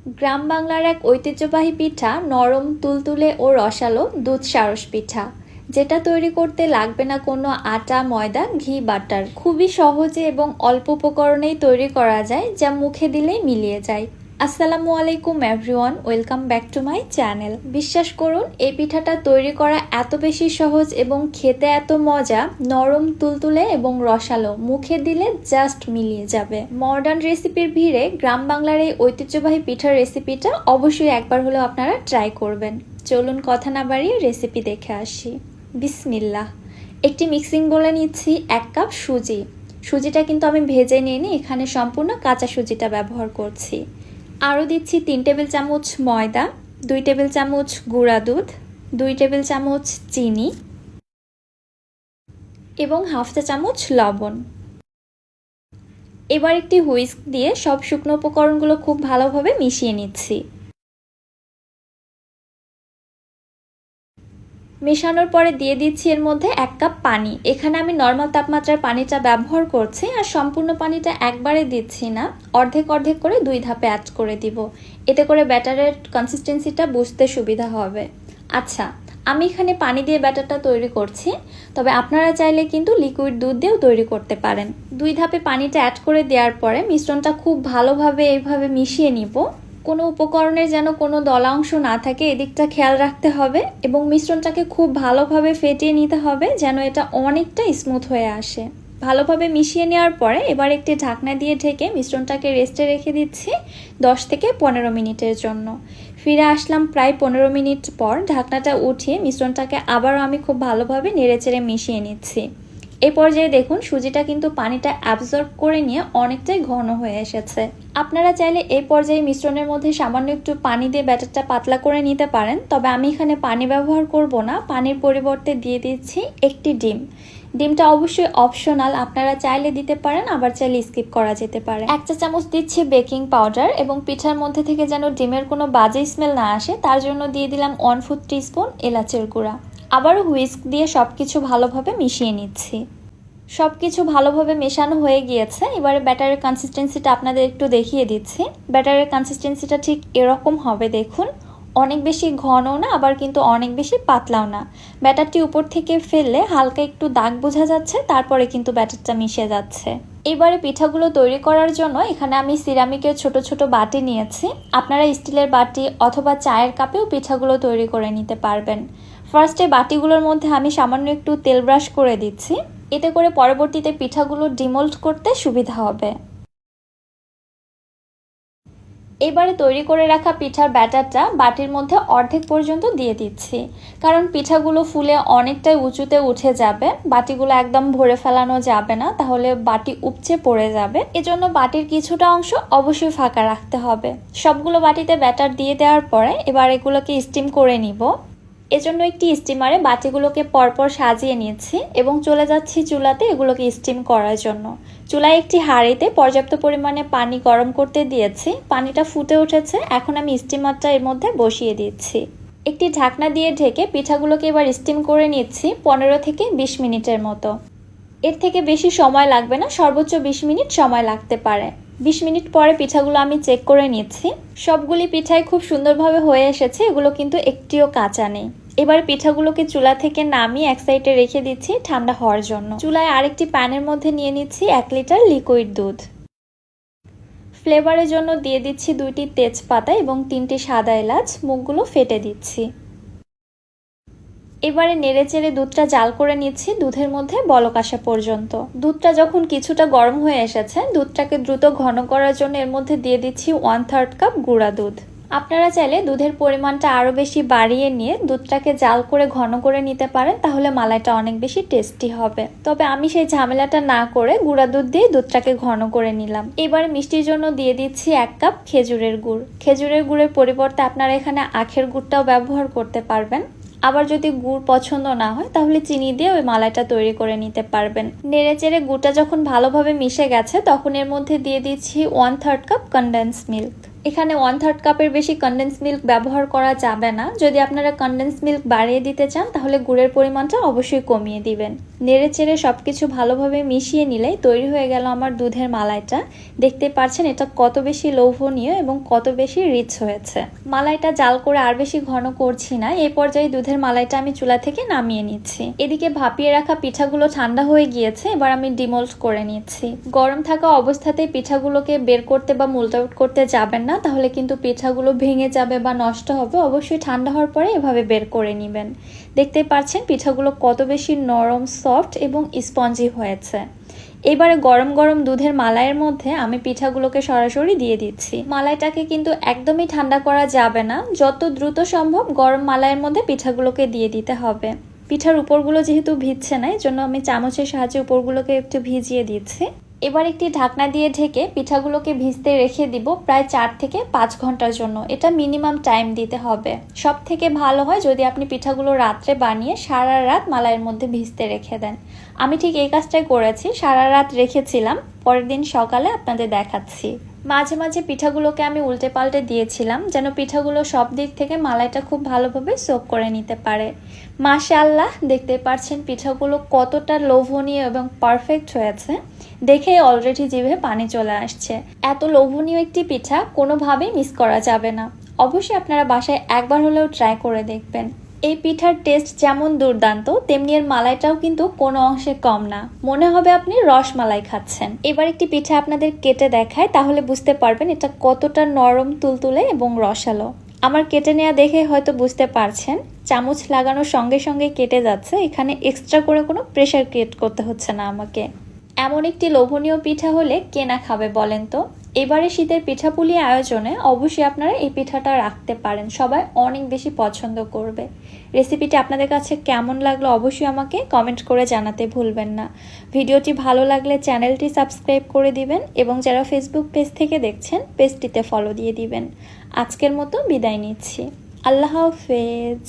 গ্রাম বাংলার এক ঐতিহ্যবাহী পিঠা নরম তুলতুলে ও রসালো দুধ সারস পিঠা, যেটা তৈরি করতে লাগবে না কোনো আটা ময়দা ঘি বাটার। খুবই সহজে এবং অল্প উপকরণেই তৈরি করা যায়, যা মুখে দিলেই মিলিয়ে যায়। আসসালামু আলাইকুম everyone, welcome back to my channel. বিশ্বাস করুন, এই পিঠাটা তৈরি করা এত বেশি সহজ এবং খেতে এত মজা, নরম তুলতুলে এবং রসালো, মুখে দিলে জাস্ট মিলিয়ে যাবে। মডার্ন রেসিপির ভিড়ে গ্রাম বাংলার এই ঐতিহ্যবাহী পিঠার রেসিপিটা অবশ্যই একবার হলেও আপনারা ট্রাই করবেন। চলুন কথা না বাড়িয়ে রেসিপি দেখে আসি। বিসমিল্লাহ। একটি মিক্সিং বলে নিচ্ছি 1 কাপ সুজি। সুজিটা কিন্তু আমি ভেজে নিইনি, এখানে সম্পূর্ণ কাঁচা সুজিটা ব্যবহার করছি। আরও দিচ্ছি 3 টেবিল চামচ ময়দা, 2 টেবিল চামচ গুঁড়া দুধ, 2 টেবিল চামচ চিনি এবং হাফ চা চামচ লবণ। এবার একটি হুইস্ক দিয়ে সব শুকনো উপকরণগুলো খুব ভালোভাবে মিশিয়ে নিচ্ছি। মেশানোর পরে দিয়ে দিচ্ছি এর মধ্যে 1 কাপ পানি। এখানে আমি নর্মাল তাপমাত্রার পানিটা ব্যবহার করছি, আর সম্পূর্ণ পানিটা একবারে দিচ্ছি না, অর্ধেক অর্ধেক করে 2 ধাপে অ্যাড করে দিব। এতে করে ব্যাটারের কনসিস্টেন্সিটা বুঝতে সুবিধা হবে। আচ্ছা, আমি এখানে পানি দিয়ে ব্যাটারটা তৈরি করছি, তবে আপনারা চাইলে কিন্তু লিকুইড দুধ দিয়েও তৈরি করতে পারেন। 2 ধাপে পানিটা অ্যাড করে দেওয়ার পরে মিশ্রণটা খুব ভালোভাবে এইভাবে মিশিয়ে নিব। কোনো উপকরণের যেন কোনো দলা অংশ না থাকে, এদিকটা খেয়াল রাখতে হবে এবং মিশ্রণটাকে খুব ভালোভাবে ফেটিয়ে নিতে হবে যেন এটা অনেকটা স্মুথ হয়ে আসে। ভালোভাবে মিশিয়ে নেওয়ার পরে এবার একটি ঢাকনা দিয়ে ঢেকে মিশ্রণটাকে রেস্টে রেখে দিচ্ছি 10 থেকে 15 মিনিটের জন্য। ফিরে আসলাম প্রায় 15 মিনিট পর। ঢাকনাটা উঠিয়ে মিশ্রণটাকে আবারও আমি খুব ভালোভাবে নেড়েচেড়ে মিশিয়ে নিচ্ছি। এই পর্যায়ে দেখুন সুজিটা কিন্তু পানিটা অ্যাবজর্ব করে নিয়ে অনেকটাই ঘন হয়ে এসেছে। আপনারা চাইলে এই পর্যায়ে মিশ্রণের মধ্যে সামান্য একটু পানি দিয়ে ব্যাটারটা পাতলা করে নিতে পারেন, তবে আমি এখানে পানি ব্যবহার করব না। পানির পরিবর্তে দিয়ে দিচ্ছি একটি ডিম। ডিমটা অবশ্যই অপশনাল, আপনারা চাইলে দিতে পারেন, আবার চাইলে স্কিপ করা যেতে পারে। 1 চা চামচ দিচ্ছি বেকিং পাউডার এবং পিঠার মধ্যে থেকে যেন ডিমের কোনো বাজে স্মেল না আসে তার জন্য দিয়ে দিলাম 1/4 টিস্পুন এলাচের গুঁড়া। আবারও হুইস্ক দিয়ে সবকিছু ভালোভাবে মিশিয়ে নিচ্ছি। সবকিছু ভালোভাবে মেশানো হয়ে গিয়েছে। এবারে ব্যাটারের কনসিস্টেন্সিটা আপনাদের একটু দেখিয়ে দিচ্ছি। ব্যাটারের কনসিস্টেন্সিটা ঠিক এরকম হবে, দেখুন। অনেক বেশি ঘনও না, আবার কিন্তু অনেক বেশি পাতলাও না। ব্যাটারটি উপর থেকে ফেললে হালকা একটু দাগ বোঝা যাচ্ছে, তারপরে কিন্তু ব্যাটারটা মিশে যাচ্ছে। এবারে পিঠাগুলো তৈরি করার জন্য এখানে আমি সিরামিকের ছোট ছোট বাটি নিয়েছি। আপনারা স্টিলের বাটি অথবা চায়ের কাপেও পিঠাগুলো তৈরি করে নিতে পারবেন। ফার্স্টে বাটিগুলোর মধ্যে আমি সামান্য একটু তেল ব্রাশ করে দিচ্ছি, এতে করে পরবর্তীতে পিঠাগুলো ডিমোল্ড করতে সুবিধা হবে। এবারে তৈরি করে রাখা পিঠার ব্যাটারটা বাটির মধ্যে অর্ধেক পর্যন্ত দিয়ে দিচ্ছি, কারণ পিঠাগুলো ফুলে অনেকটাই উঁচুতে উঠে যাবে। বাটিগুলো একদম ভরে ফেলানো যাবে না, তাহলে বাটি উপচে পড়ে যাবে। এজন্য বাটির কিছুটা অংশ অবশ্যই ফাঁকা রাখতে হবে। সবগুলো বাটিতে ব্যাটার দিয়ে দেওয়ার পরে এবার এগুলোকে স্টিম করে নিব। এজন্য একটি স্টিমারে বাটিগুলোকে পরপর সাজিয়ে নিচ্ছি এবং চলে যাচ্ছি চুলাতে এগুলোকে স্টিম করার জন্য। চুলায় একটি হাঁড়িতে পর্যাপ্ত পরিমাণে পানি গরম করতে দিয়েছি। পানিটা ফুটে উঠেছে, এখন আমি স্টিমারটা এর মধ্যে বসিয়ে দিচ্ছি। একটি ঢাকনা দিয়ে ঢেকে পিঠাগুলোকে এবার স্টিম করে নিচ্ছি 15 থেকে 20 মিনিটের মতো। এর থেকে বেশি সময় লাগবে না, সর্বোচ্চ 20 মিনিট সময় লাগতে পারে। 20 মিনিট পরে পিঠাগুলো আমি চেক করে নিচ্ছি। সবগুলি পিঠাই খুব সুন্দরভাবে হয়ে এসেছে, এগুলো কিন্তু একটিও কাঁচা নেই। এবার পিঠাগুলোকে চুলা থেকে নামিয়ে এক সাইডে রেখে দিচ্ছি ঠান্ডা হওয়ার জন্য। চুলায় আরেকটি প্যানের মধ্যে নিয়ে নিচ্ছি 1 লিটার লিকুইড দুধ। ফ্লেভারের জন্য দিয়ে দিচ্ছি 2টি তেজপাতা এবং 3টি সাদা এলাচ, মুখগুলো ফেটে দিচ্ছি। এবারে নেড়েচেড়ে দুধটা জাল করে নিচ্ছি দুধের মধ্যে বলক আসা পর্যন্ত। দুধটা যখন কিছুটা গরম হয়ে এসেছে, দুধটাকে দ্রুত ঘন করার জন্য এর মধ্যে দিয়ে দিচ্ছি 1/3 কাপ গুঁড়া দুধ। আপনারা চাইলে দুধের পরিমাণটা আরও বেশি বাড়িয়ে নিয়ে দুধটাকে জাল করে ঘন করে নিতে পারেন, তাহলে মালাইটা অনেক বেশি টেস্টি হবে। তবে আমি সেই ঝামেলাটা না করে গুঁড়া দুধ দিয়ে দুধটাকে ঘন করে নিলাম। এবারে মিষ্টির জন্য দিয়ে দিচ্ছি 1 কাপ খেজুরের গুড়। খেজুরের গুড়ের পরিবর্তে আপনারা এখানে আখের গুড়টাও ব্যবহার করতে পারবেন। আবার যদি গুড় পছন্দ না হয় তাহলে চিনি দিয়ে ওই মালাইটা তৈরি করে নিতে পারবেন। নেড়েচেড়ে গুড়টা যখন ভালোভাবে মিশে গেছে তখন এর মধ্যে দিয়ে দিচ্ছি 1/3 কাপ কনডেন্স মিল্ক। এখানে 1/3 কাপের বেশি কনডেন্স মিল্ক ব্যবহার করা যাবে না। যদি আপনারা কনডেন্স মিল্ক বাড়িয়ে দিতে চান তাহলে গুড়ের পরিমাণটা অবশ্যই কমিয়ে দিবেন। নেড়ে চেড়ে সব কিছু ভালোভাবে মিশিয়ে নিলেই তৈরি হয়ে গেল আমার দুধের মালাইটা। দেখতে পাচ্ছেন এটা কত বেশি লোভনীয় এবং কত বেশি রিচ হয়েছে। মালাইটা জাল করে আর বেশি ঘন করছি না, এই পর্যায়ে দুধের মালাইটা আমি চুলা থেকে নামিয়ে নিচ্ছি। এদিকে ভাপিয়ে রাখা পিঠাগুলো ঠান্ডা হয়ে গিয়েছে, এবার আমি ডিমোল্ড করে নিচ্ছি। গরম থাকা অবস্থাতেই পিঠাগুলোকে বের করতে বা মোল্ড আউট করতে যাবেন না, তাহলে কিন্তু পিঠাগুলো ভেঙে যাবে বা নষ্ট হবে। অবশ্যই ঠান্ডা হওয়ার পরে এভাবে বের করে নেবেন। দেখতে পাচ্ছেন পিঠাগুলো কত বেশি নরম, সফট এবং স্পঞ্জি হয়েছে। এবারে গরম গরম দুধের মালাইয়ের মধ্যে আমি পিঠাগুলোকে সরাসরি দিয়ে দিচ্ছি। মালাইটাকে কিন্তু একদমই ঠান্ডা করা যাবে না, যত দ্রুত সম্ভব গরম মালাইয়ের মধ্যে পিঠাগুলোকে দিয়ে দিতে হবে। পিঠার উপরগুলো যেহেতু ভিজছে না, এই জন্য আমি চামচের সাহায্যে উপরগুলোকে একটু ভিজিয়ে দিচ্ছি। এবার একটি ঢাকনা দিয়ে ঢেকে পিঠাগুলোকে ভিজতে রেখে দিব প্রায় 4 থেকে 5 ঘন্টার জন্য। এটা মিনিমাম টাইম দিতে হবে। সব থেকে ভালো হয় যদি আপনি পিঠাগুলো রাত্রে বানিয়ে সারা রাত মালাইয়ের মধ্যে ভিজতে রেখে দেন। আমি ঠিক এই কাজটাই করেছি, সারা রাত রেখেছিলাম, পরের দিন সকালে আপনাদের দেখাচ্ছি। মাঝে মাঝে পিঠাগুলোকে আমি উল্টে পাল্টে দিয়েছিলাম যেন পিঠাগুলো সব দিক থেকে মালাইটা খুব ভালোভাবে সোক করে নিতে পারে। মাশাআল্লাহ, দেখতে পাচ্ছেন পিঠাগুলো কতটা লোভনীয় এবং পারফেক্ট হয়েছে। দেখে অলরেডি জিভে পানি চলে আসছে। এত লোভনীয় একটি পিঠা কোনোভাবেই মিস করা যাবে না। অবশ্যই আপনারা বাসায় একবার হলেও ট্রাই করে দেখবেন। এই পিঠার টেস্ট যেমন দুর্দান্ত, তেমনি এর মালাইটাও কিন্তু কোনো অংশে কম না। মনে হবে আপনি রসমালাই খাচ্ছেন। এবার একটি পিঠা আপনাদের কেটে দেখায়, তাহলে বুঝতে পারবেন এটা কতটা নরম, তুলতুলে এবং রসালো। আমার কেটে নেওয়া দেখে হয়তো বুঝতে পারছেন, চামচ লাগানোর সঙ্গে সঙ্গে কেটে যাচ্ছে। এখানে এক্সট্রা করে কোনো প্রেশার ক্রিয়েট করতে হচ্ছে না আমাকে। এমন একটি লোভনীয় পিঠা হলে কে না খাবে বলেন তো। এবারে শীতের পিঠাপুলি আয়োজনে অবশ্যই আপনারা এই পিঠাটা রাখতে পারেন, সবাই অনেক বেশি পছন্দ করবে। রেসিপিটি আপনাদের কাছে কেমন লাগলো অবশ্যই আমাকে কমেন্ট করে জানাতে ভুলবেন না। ভিডিওটি ভালো লাগলে চ্যানেলটি সাবস্ক্রাইব করে দিবেন এবং যারা ফেসবুক পেজ থেকে দেখছেন পেজটিতে ফলো দিয়ে দিবেন। আজকের মতো বিদায় নিচ্ছি। আল্লাহ হাফেজ।